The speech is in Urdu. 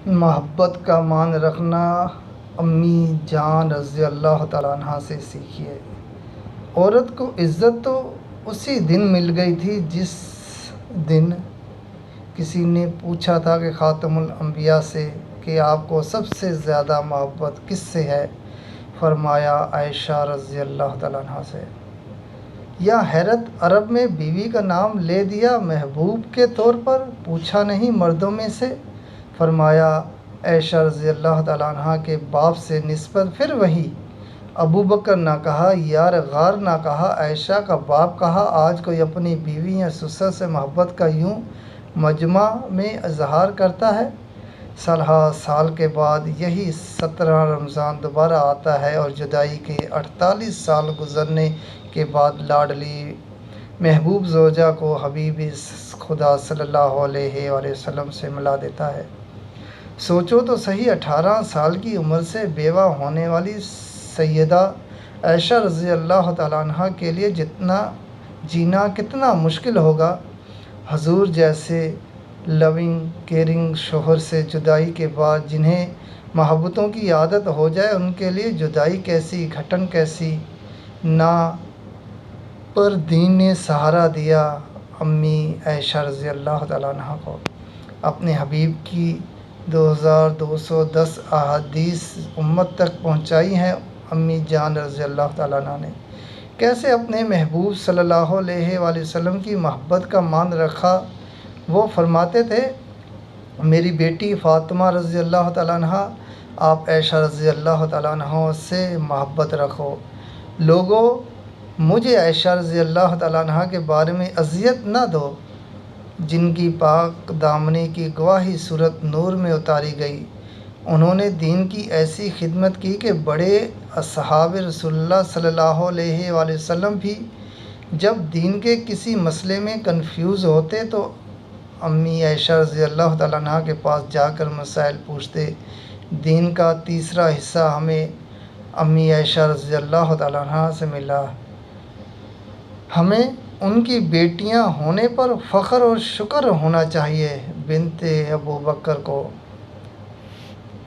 محبت کا مان رکھنا امی جان رضی اللہ تعالیٰ عنہ سے سیکھیے۔ عورت کو عزت تو اسی دن مل گئی تھی جس دن کسی نے پوچھا تھا کہ خاتم الانبیاء سے کہ آپ کو سب سے زیادہ محبت کس سے ہے؟ فرمایا عائشہ رضی اللہ تعالیٰ عنہ سے۔ یا حیرت عرب میں بیوی کا نام لے دیا محبوب کے طور پر، پوچھا نہیں مردوں میں سے؟ فرمایا عائشہ رضی اللہ تعالیٰ عنہ کے باپ سے نسبت پھر وہی، ابو بکر نہ کہا، یار غار نہ کہا، عائشہ کا باپ کہا۔ آج کوئی اپنی بیوی یا سسر سے محبت کا یوں مجمع میں اظہار کرتا ہے؟ سال کے بعد یہی 17 رمضان دوبارہ آتا ہے اور جدائی کے 48 سال گزرنے کے بعد لاڈلی محبوب زوجہ کو حبیب خدا صلی اللہ علیہ وآلہ وسلم سے ملا دیتا ہے۔ سوچو تو صحیح، 18 سال کی عمر سے بیوہ ہونے والی سیدہ عائشہ رضی اللہ تعالیٰ عنہ کے لیے جینا کتنا مشکل ہوگا۔ حضور جیسے لونگ کیئرنگ شوہر سے جدائی کے بعد جنہیں محبتوں کی عادت ہو جائے، ان کے لیے جدائی کیسی گھٹن کیسی۔ نہ پر دین نے سہارا دیا امی عائشہ رضی اللہ تعالیٰ عنہ کو۔ اپنے حبیب کی 2210 احادیث امت تک پہنچائی ہیں امی جان رضی اللہ تعالیٰ عنہ نے۔ کیسے اپنے محبوب صلی اللہ علیہ وآلہ وسلم کی محبت کا مان رکھا۔ وہ فرماتے تھے، میری بیٹی فاطمہ رضی اللہ تعالیٰ عنہ، آپ عائشہ رضی اللہ تعالیٰ عنہ سے محبت رکھو۔ لوگوں، مجھے عائشہ رضی اللہ تعالیٰ عنہ کے بارے میں اذیت نہ دو، جن کی پاک دامنی کی گواہی سورۃ نور میں اتاری گئی۔ انہوں نے دین کی ایسی خدمت کی کہ بڑے اصحاب رسول اللہ صلی اللہ علیہ وآلہ وسلم بھی جب دین کے کسی مسئلے میں کنفیوز ہوتے تو امی عائشہ رضی اللہ تعالیٰ عنہ کے پاس جا کر مسائل پوچھتے۔ دین کا تیسرا حصہ ہمیں امی عائشہ رضی اللہ تعالیٰ عنہ سے ملا۔ ہمیں ان کی بیٹیاں ہونے پر فخر اور شکر ہونا چاہیے۔ بنت ابو بکر کو